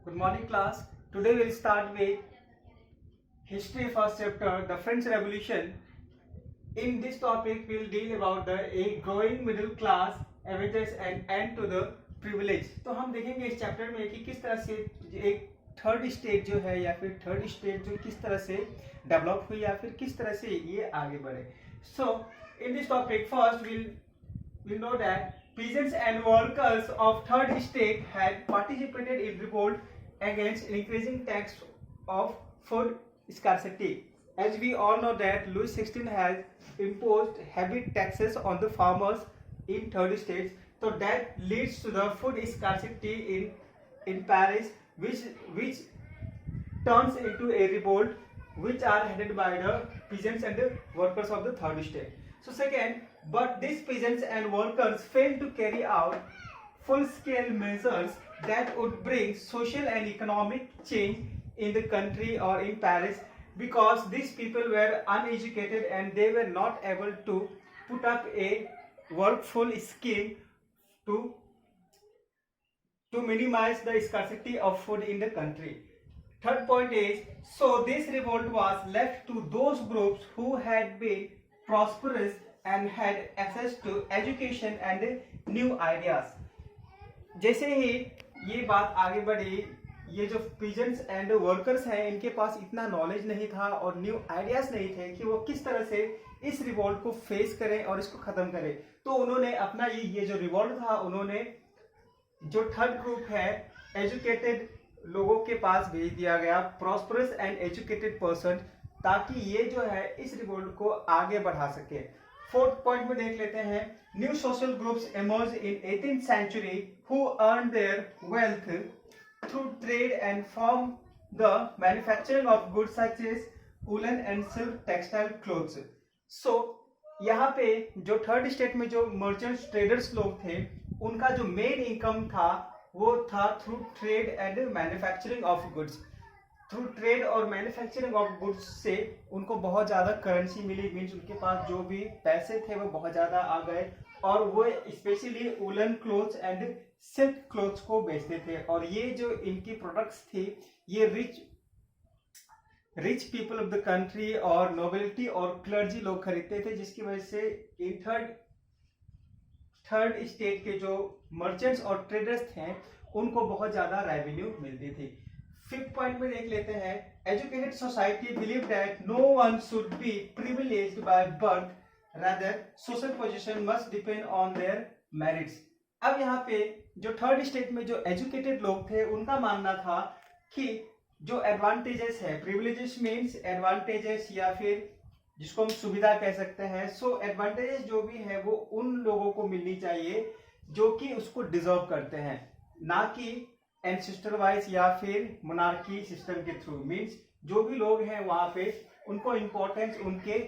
Good morning class. Today we'll start with history first chapter, the French Revolution. In this topic we'll deal about a growing middle class, awages and end to the privilege. तो हम देखेंगे इस chapter में कि किस तरह से एक थर्ड स्टेट जो है या फिर थर्ड स्टेट जो किस तरह से डेवलप हुई या फिर किस तरह से ये आगे बढ़े. So in this topic first we'll know that peasants and workers of third state had participated in revolt against increasing tax of food scarcity. As we all know that Louis XVI has imposed heavy taxes on the farmers in third states, so that leads to the food scarcity in Paris, which turns into a revolt, which are headed by the peasants and the workers of the third state. So second, but these peasants and workers failed to carry out full-scale measures that would bring social and economic change in the country or in Paris, because these people were uneducated and they were not able to put up a workful scheme to minimize the scarcity of food in the country. Third point is, so this revolt was left to those groups who had been prosperous and had access to education and new ideas. जैसे ही ये बात आगे बढ़ी, ये जो peasants and workers हैं इनके पास इतना नॉलेज नहीं था और न्यू आइडियाज नहीं थे कि वो किस तरह से इस रिवॉल्ट को फेस करें और इसको खत्म करें. तो उन्होंने अपना ये जो रिवॉल्ट था, उन्होंने जो थर्ड ग्रुप है एजुकेटेड लोगों के पास भेज दिया गया, प्रॉस्परस एंड एजुकेटेड पर्सन, ताकि ये जो है इस रिवॉल्ट को आगे बढ़ा सके. फोर्थ पॉइंट में देख लेते हैं, new social groups emerged in 18th century who earned their wealth through trade and from the manufacturing of goods such as woolen and silk textile clothes. So यहाँ पे जो थर्ड स्टेट में जो merchants traders लोग थे, उनका जो main income था वो था through trade and manufacturing of goods. Through trade और मैन्युफैक्चरिंग ऑफ गुड्स से उनको बहुत ज़्यादा करेंसी मिली, मीन्स उनके पास जो भी पैसे थे वो बहुत ज़्यादा आ गए और वो specially woollen clothes and silk clothes को बेचते थे. और ये जो इनकी प्रोडक्ट्स थी ये rich people of the country और नोबिलिटी और क्लर्जी लोग खरीदते थे, जिसकी वजह से इन थर्ड स्टेट के जो मर्चेंट्स और ट्रेडर्स थे उनको बहुत ज़्यादा रेवेन्यू मिलती थी. फिफ्थ पॉइंट में देख लेते हैं, educated society believe that no one should be privileged by birth, rather social position must depend on their merits. अब यहाँ पे जो थर्ड स्टेट में जो एजुकेटेड लोग थे उनका मानना था कि जो एडवांटेजेस है, प्रिविलेजेस मीन्स एडवांटेजेस या फिर जिसको हम सुविधा कह सकते हैं, सो एडवांटेजेस जो भी है वो उन लोगों को मिलनी चाहिए जो कि उसको डिजर्व करते हैं, ना कि एंसेस्टर वाइज या फिर मोनार्की सिस्टम के थ्रू. मीन्स जो भी लोग हैं वहां पे उनको इम्पोर्टेंस उनके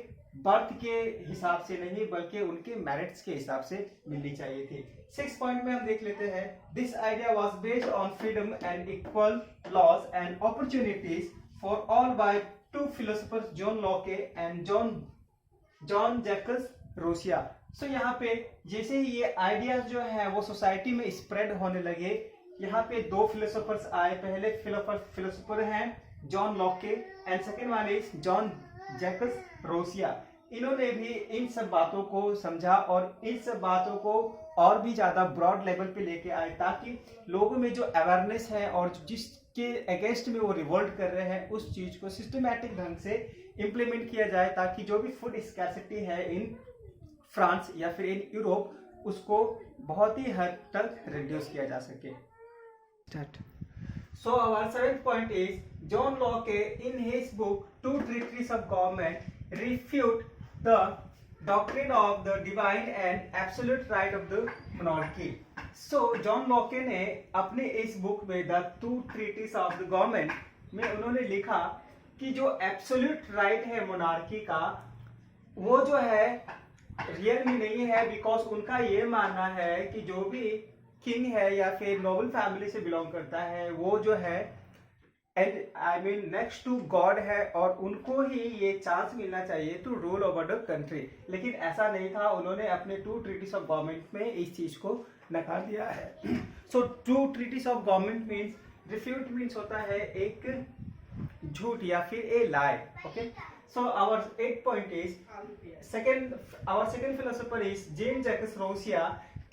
बर्थ के हिसाब से नहीं बल्कि उनके मेरिट्स के हिसाब से मिलनी चाहिए थी. सिक्स पॉइंट में हम देख लेते हैं, this idea was based on freedom and equal laws and opportunities for all by two philosophers, John Locke and Jean Jacques Rousseau. So यहाँ पे जैसे ही ये आइडियाज जो है वो सोसाइटी में स्प्रेड होने लगे, यहाँ पे दो फिलोसोफर्स आए. पहले फिलोसोफर हैं John Locke and second one is John Jacques Russia. इन्होंने भी इन सब बातों को समझा और इन सब बातों को और भी ज्यादा ब्रॉड लेवल पे लेके आए, ताकि लोगों में जो अवेयरनेस है और जिसके अगेंस्ट में वो रिवोल्ट कर रहे हैं उस चीज को सिस्टमैटिक ढंग से इम्प्लीमेंट किया जाए, ताकि जो भी फूड स्कैर्सिटी है इन फ्रांस या फिर इन यूरोप उसको बहुत ही हद तक रिड्यूस किया जा सके. So our seventh point is, John Locke in his book Two Treatises of Government refute the doctrine of the divine and absolute right of the monarchy. So John Locke ने अपने इस बुक में The Two Treatises of the Government में उन्होंने लिखा कि जो absolute right है मोनार्की का वो जो है रियल में नहीं है, बिकॉज उनका ये मानना है कि जो भी किंग है या फिर नोबल फैमिली से बिलोंग करता है वो जो है and I mean next to God है और उनको ही ये चांस मिलना चाहिए to rule over the country. लेकिन ऐसा नहीं था, उन्होंने अपने टू ट्रीटीज ऑफ गवर्नमेंट में इस चीज को नकार दिया है. So two treatises of government means refute means होता है एक झूठ या फिर a lie. Okay, so our 8 point is our second philosopher is Jean-Jacques Rousseau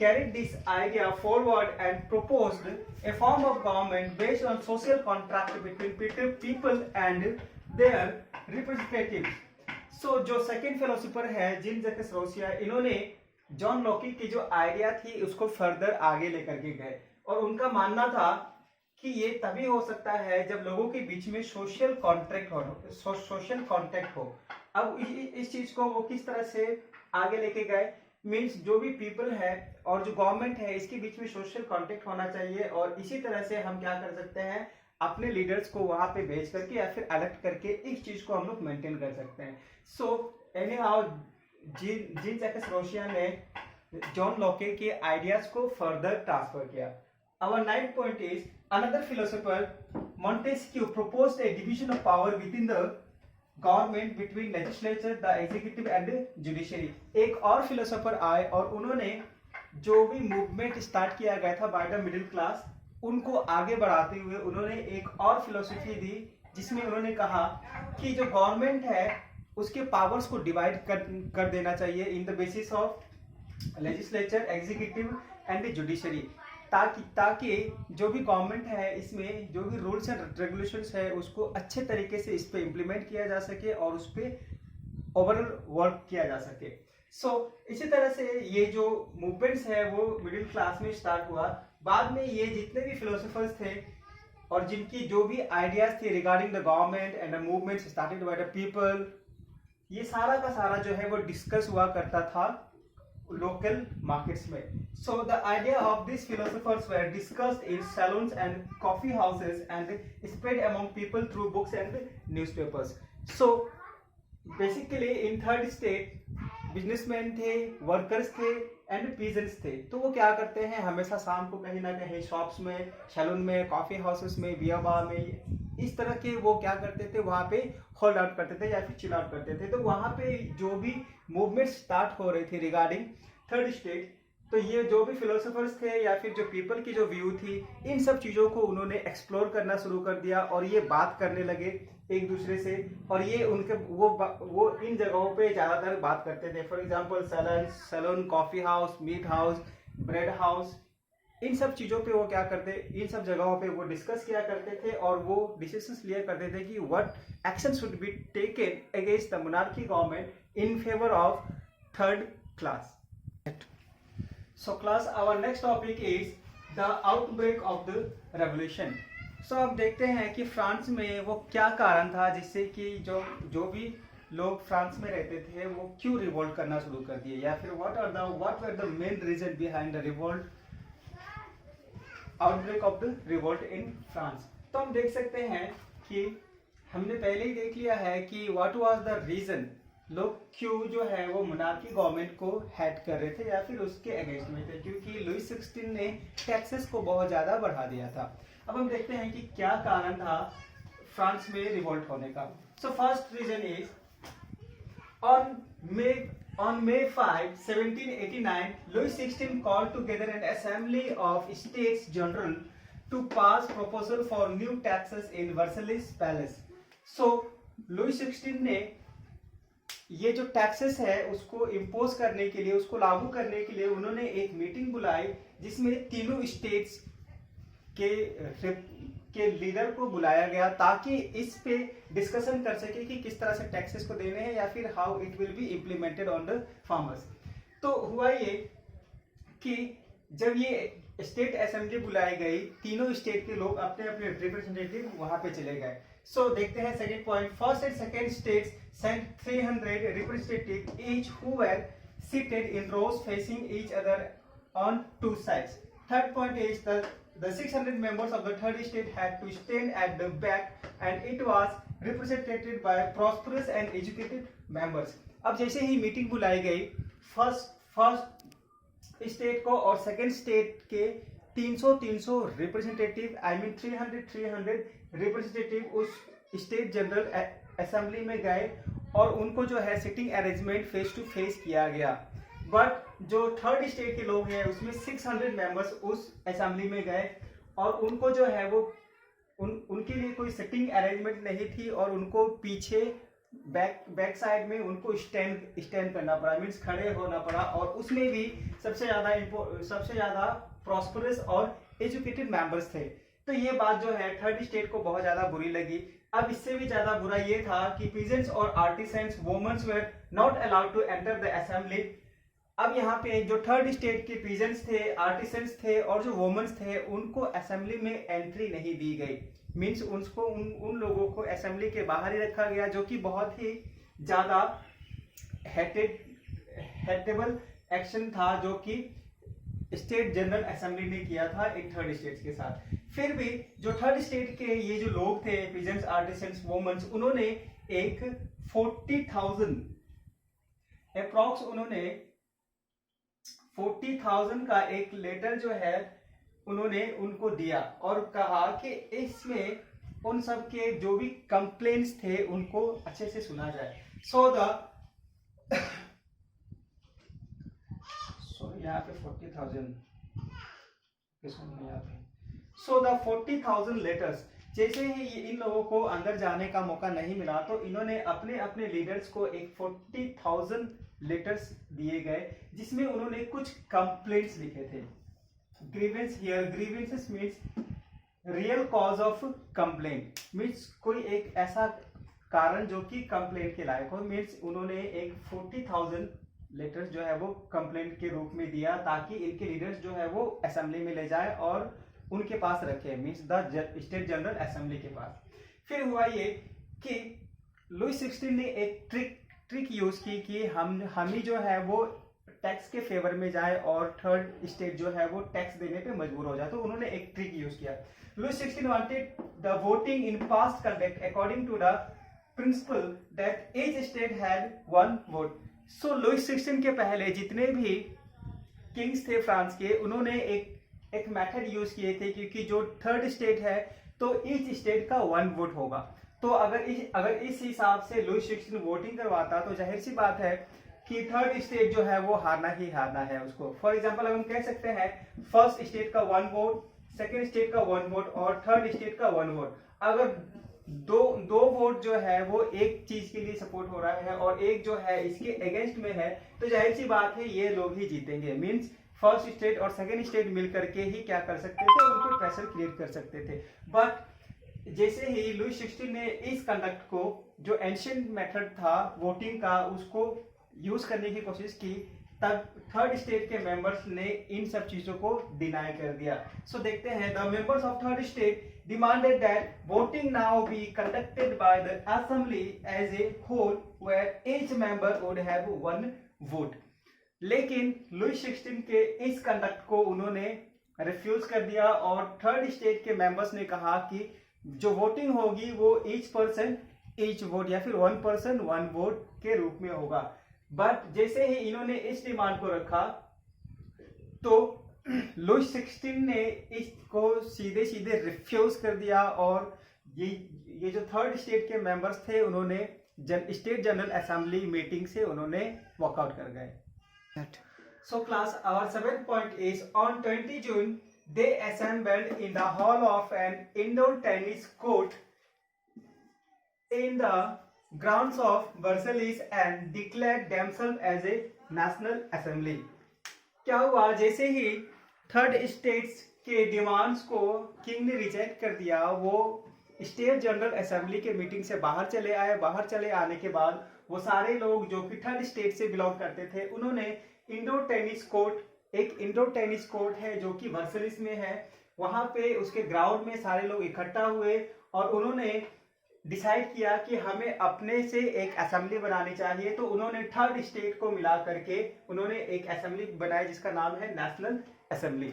carried this idea forward and proposed a form of government based on social contract between people and their representatives. So जो second philosopher है gene Jacques Russia, इन्होंने John Locke की जो idea थी उसको further आगे लेकर के गए और उनका मानना था कि ये तभी हो सकता है जब लोगों के बीच में सोशल कॉन्ट्रैक्ट हो. अब इस चीज को वो किस तरह से आगे लेके गए, मीन्स जो भी पीपल है और जो गवर्नमेंट है इसके बीच में सोशल कॉन्ट्रैक्ट होना चाहिए और इसी तरह से हम क्या कर सकते हैं, अपने लीडर्स को वहां पे भेज करके या फिर इलेक्ट करके इस चीज को हम लोग मेंटेन कर सकते हैं. So any how gene Jacques Russia ने जॉन लॉके के आइडियाज को फर्दर ट्रांसफर किया. Our 9th point is another philosopher, Montesquieu, proposed a division of power within the government between legislature, the executive and judiciary. एक और philosopher आए और उन्होंने जो भी मूवमेंट स्टार्ट किया गया था बाय द मिडिल क्लास, उनको आगे बढ़ाते हुए उन्होंने एक और फिलोसफी दी जिसमें उन्होंने कहा कि जो गवर्नमेंट है उसके पावर्स को डिवाइड कर देना चाहिए in the basis of legislature, executive and judiciary, ताकि जो भी गवर्नमेंट है इसमें जो भी रूल्स एंड रेगुलेशंस है उसको अच्छे तरीके से इस पे इम्प्लीमेंट किया जा सके और उस पे ओवरऑल वर्क किया जा सके. सो इसी तरह से ये जो मूवमेंट्स है वो मिडिल क्लास में स्टार्ट हुआ. बाद में ये जितने भी फिलोसोफर्स थे और जिनकी जो भी आइडियाज थे regarding the government and the movement started by the people, ये सारा का सारा जो है वो डिस्कस हुआ करता था लोकल मार्केट्स में. So the idea of these philosophers were discussed in salons and coffee houses and spread among people through books and newspapers. So basically in third state businessman थे, वर्कर्स थे and peasants थे. तो वो क्या करते हैं, हमेशा शाम को कहीं ना कहीं शॉप्स में, सैलून में, कॉफी हाउसेस में, बियर बार में, इस तरह के वो क्या करते थे, वहाँ पे होल्ड आउट करते थे या फिर चिल आउट करते थे. तो वहाँ पे जो भी मूवमेंट स्टार्ट हो रही थी रिगार्डिंग थर्ड स्टेट, तो ये जो भी फिलोसोफर्स थे या फिर जो पीपल की जो व्यू थी, इन सब चीज़ों को उन्होंने एक्सप्लोर करना शुरू कर दिया और ये बात करने लगे एक दूसरे से. और ये उनके वो इन जगहों पे ज़्यादातर बात करते थे. For example saloon, coffee house, meat house, bread house, इन सब चीज़ों पे वो क्या करते, इन सब जगहों पे वो डिस्कस किया करते थे और वो डिसीजंस लिया करते थे कि what action should be taken against the monarchy government in favour of third class. So class, our next topic is the outbreak of the revolution. So अब देखते हैं कि फ्रांस में वो क्या कारण था जिससे कि जो भी लोग फ्रांस में रहते थे वो क्यों रिवोल्ट करना शुरू कर दिए, या फिर what were the main reason behind the revolt, outbreak of the revolt in France. तो हम देख सकते हैं कि हमने पहले ही देख लिया है कि what was the reason, लोग क्यों जो है वो मोनार्की गवर्नमेंट को हेड कर रहे थे या फिर उसके अगेंस्ट में थे, क्योंकि लुई 16 ने टैक्सेस को बहुत ज़्यादा बढ़ा दिया था. अब हम देखते हैं कि क्या कारण था फ्रांस में रिवोल्ट होने का. So first reason is on May 5, 1789, Louis XVI called together an assembly of States General to pass proposal for new taxes in Versailles Palace. So Louis 16 ने ये जो टैक्सेस है उसको इम्पोज करने के लिए, उसको लागू करने के लिए उन्होंने एक मीटिंग बुलाई जिसमें तीनों स्टेट्स के लीडर को बुलाया गया ताकि इस पे डिस्कशन कर सके कि किस तरह से टैक्सेस को देने हैं या फिर how it will be implemented on the farmers. तो हुआ ये कि जब ये स्टेट असेंबली बुलाई गई, तीनों स्टेट के लोग अपने अपने रिप्रेजेंटेटिव वहां पे चले गए. सो देखते हैं second point. First and second states sent 300 representatives each who were seated in rows facing each other on two sides. Third point is the 600 members of the third state had to stand at the back and it was represented by prosperous and educated members. अब जैसे ही meeting बुलाई गई, first state को और second state के 300 representative, I mean 300 representative उस state general assembly में गए और उनको जो है sitting arrangement face to face किया गया. बट जो थर्ड स्टेट के लोग हैं उसमें 600 मेंबर्स उस असेंबली में गए और उनको जो है वो कोई सिटिंग अरेंजमेंट नहीं थी और उनको पीछे बैक साइड में उनको स्टैंड करना पड़ा, मीन्स खड़े होना पड़ा। और उसमें भी सबसे ज्यादा प्रॉस्परस और एजुकेटेड मेंबर्स थे। तो ये बात जो है थर्ड स्टेट को बहुत ज्यादा बुरी लगी। अब इससे भी ज्यादा बुरा ये था कि पीजेंट्स और artisans womens were not allowed to enter the assembly. अब यहाँ पे जो थर्ड स्टेट के पीजेंट्स थे, आर्टिसंस थे और जो वुमेन्स थे, उनको असेंबली में एंट्री नहीं दी गई। मीन्स उनको उन लोगों को असेंबली के बाहर ही रखा गया, जो कि बहुत ही ज्यादा हेटेबल एक्शन था जो कि स्टेट जनरल असेंबली ने किया था एक थर्ड स्टेट के साथ। फिर भी जो थर्ड स्टेट के ये जो लोग थे, पीजेंट्स, आर्टिसंस, वुमेन्स, उन्होंने एक 40,000 अप्रॉक्स उन्होंने 40,000 का एक लेटर जो है उन्होंने उनको दिया और कहा कि इसमें उन सब के जो भी कंप्लेंट्स थे उनको अच्छे से सुना जाए। यहाँ पे 40,000 सो द 40,000 लेटर्स, जैसे ही इन लोगों को अंदर जाने का मौका नहीं मिला तो इन्होंने अपने अपने लीडर्स को एक 40,000 लेटर्स दिए गए, जिसमें उन्होंने कुछ कंप्लेंट्स लिखे थे। Grievance here, grievances means real cause of complaint, means कोई एक ऐसा कारण जो कि कंप्लेंट के लायक हो। मीन्स उन्होंने एक 40,000 लेटर्स जो है वो कंप्लेंट के रूप में दिया ताकि इनके लीडर्स जो है वो असेंबली में ले जाए और उनके पास रखे, means the state general assembly के पास। फिर हुआ ये कि लुई 16 ने एक ट्रिक यूज की कि हम ही जो है वो टैक्स के फेवर में जाए और थर्ड स्टेट जो है वो टैक्स देने पे मजबूर हो जाए। तो उन्होंने एक ट्रिक यूज किया। Louis 16 wanted the voting in past conduct according to the principle that each state had one vote. So Louis 16 के पहले जितने भी किंग्स थे फ्रांस के, उन्होंने एक मेथड यूज किए थे, क्योंकि जो थर्ड स्टेट है तो ईच स्टेट का वन वोट होगा। तो अगर इस हिसाब से लुई 16 वोटिंग करवाता तो जाहिर सी बात है कि थर्ड स्टेट जो है वो हारना ही हारना है उसको। फॉर एग्जांपल हम कह सकते हैं फर्स्ट स्टेट का वन वोट, सेकेंड स्टेट का वन वोट और थर्ड स्टेट का वन वोट। अगर दो वोट जो है वो एक चीज के लिए सपोर्ट हो रहा है और एक जो है इसके अगेंस्ट में है, तो जाहिर सी बात है ये लोग ही जीतेंगे। मींस फर्स्ट स्टेट और सेकेंड स्टेट मिलकर के ही क्या कर सकते थे, उन पर प्रेशर क्रिएट कर सकते थे। बट जैसे ही लुई 16 ने इस कंडक्ट को, जो एंशिएंट मेथड था वोटिंग का, उसको यूज करने की कोशिश की, तब थर्ड स्टेट के मेंबर्स ने इन सब चीजों को डिनाई कर दिया। सो देखते हैं, the members of third state demanded that voting now be conducted by the assembly as a whole where each member would have one vote। लेकिन लुई 16 के इस कंडक्ट को उन्होंने रिफ्यूज कर दिया और थर्ड स्टेट के मेंबर्स ने कहा कि जो वोटिंग होगी वो ईच पर्सन ईच वोट या फिर वन पर्सन वन वोट के रूप में होगा। बट जैसे ही इन्होंने इस डिमांड को रखा तो लुई 16 ने इसको सीधे सीधे रिफ्यूज कर दिया और ये जो थर्ड स्टेट के मेंबर्स थे उन्होंने स्टेट जनरल असेंबली मीटिंग से उन्होंने वॉकआउट कर गए। So class our 7th point is on 20 June they assembled in the hall of an indoor tennis court in the grounds of Versailles and declared themselves as a national assembly। क्या हुआ, जैसे ही third states के demands को king ने reject कर दिया, वो state general assembly के मीटिंग से बाहर चले आए। बाहर चले आने के बाद वो सारे लोग जो कि थर्ड स्टेट से बिलोंग करते थे, उन्होंने इंडोर टेनिस कोर्ट, एक इंडोर टेनिस कोर्ट है जो कि वर्सलिस में है, वहां पे उसके ग्राउंड में सारे लोग इकट्ठा हुए और उन्होंने डिसाइड किया कि हमें अपने से एक असेंबली बनानी चाहिए। तो उन्होंने थर्ड स्टेट को मिला करके उन्होंने एक असेंबली बनाई जिसका नाम है नेशनल असेंबली।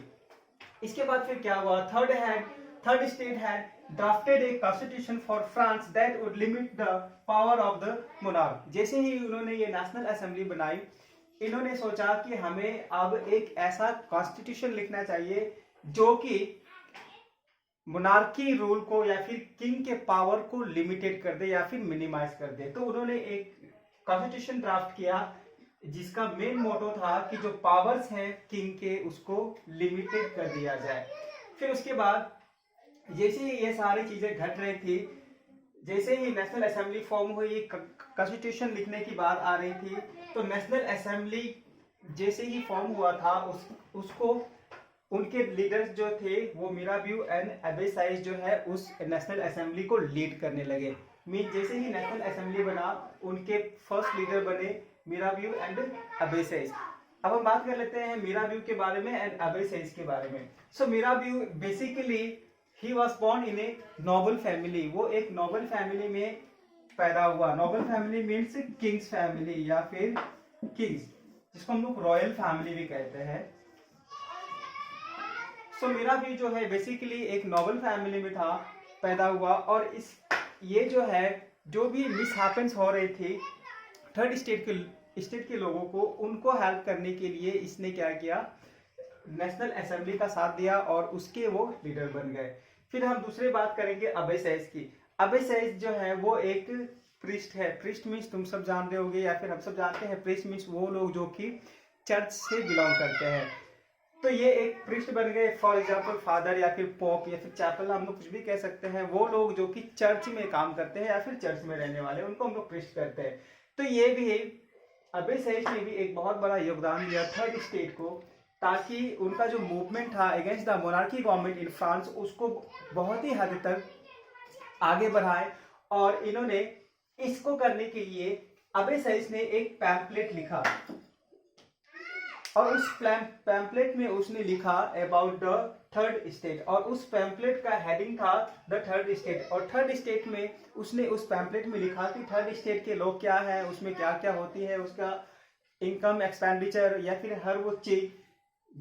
इसके बाद फिर क्या हुआ, third state had drafted a constitution for France that would limit the power of the monarch. जैसे ही उन्होंने ये नेशनल असेंबली बनाई, इन्होंने सोचा कि हमें अब एक ऐसा कॉन्स्टिट्यूशन लिखना चाहिए जो कि मोनार्की रूल को या फिर किंग के पावर को लिमिटेड कर दे या फिर मिनिमाइज कर दे। तो उन्होंने एक कॉन्स्टिट्यूशन ड्राफ्ट किया जिसका मेन मोटो था कि जो पावर्स हैं किंग के उसको लिमिटेड कर दिया जाए। फिर उसके बाद जैसे ही ये सारी चीजें घट रही थी, जैसे ही नेशनल असेंबली फॉर्म हुई, कॉन्स्टिट्यूशन लिखने की बात आ रही थी, तो नेशनल असेंबली जैसे ही फॉर्म हुआ था उसको उनके लीडर्स जो थे वो मिराबियो एंड अबे साइज जो है उस नेशनल असेंबली को लीड करने लगे। मीन जैसे ही नेशनल असेंबली बना, उनके फर्स्ट लीडर बने मिराबियो एंड अबे साइज। अब हम बात कर लेते हैं मिराबियो के बारे में एंड अबे साइज के बारे में। So Mirabeau basically he was born in a noble family. वो एक नोबल फैमिली में पैदा हुआ। Noble family means kings family या फिर किंग्स, जिसको हम लोग रॉयल फैमिली भी कहते हैं। सो मिराबियो जो है बेसिकली एक नोबल फैमिली में था, पैदा हुआ, और ये जो है जो भी मिसहैपेंस हो रही थी थर्ड स्टेट के लोगों को, उनको हेल्प करने के लिए इसने क्या किया, नेशनल असेंबली का साथ दिया और उसके वो लीडर बन गए। फिर हम दूसरी बात करेंगे अबे साइज की। अबे साइज जो है वो एक प्रीस्ट है। प्रीस्ट मीन्स तुम सब जानते होगे या फिर हम सब जानते हैं, प्रीस्ट मीन्स वो लोग जो कि चर्च से बिलोंग करते हैं। तो ये एक प्रीस्ट बन गए। फॉर एग्जाम्पल फादर या फिर पॉप या फिर चैपल, हम लोग कुछ भी कह सकते हैं। वो लोग जो कि चर्च में काम करते हैं या फिर चर्च में रहने वाले, उनको हम लोग प्रीस्ट करते हैं। तो ये भी अबे साइज ने भी एक बहुत बड़ा योगदान दिया थर्ड स्टेट को, ताकि उनका जो मूवमेंट था against the monarchy government in France, उसको बहुत ही हद तक आगे बढ़ाए। और इन्होंने इसको करने के लिए अबे साइज ने एक पैम्पलेट लिखा, और उस पैम्पलेट में उसने लिखा अबाउट द थर्ड स्टेट, और उस पैम्पलेट का हेडिंग था द थर्ड स्टेट। और थर्ड स्टेट में उसने उस पैम्पलेट में लिखा कि थर्ड स्टेट के लोग क्या है, उसमें क्या क्या होती है, उसका इनकम एक्सपेंडिचर या फिर हर वो चीज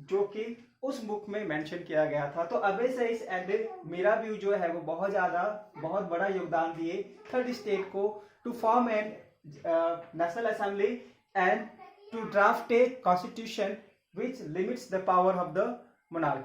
जो कि उस बुक में मेंशन किया गया था। तो अबे साइज एंड मिराबियो जो है वो बहुत बड़ा योगदान दिए थर्ड स्टेट को to form an national assembly and to draft a constitution which limits the power of the monarchy.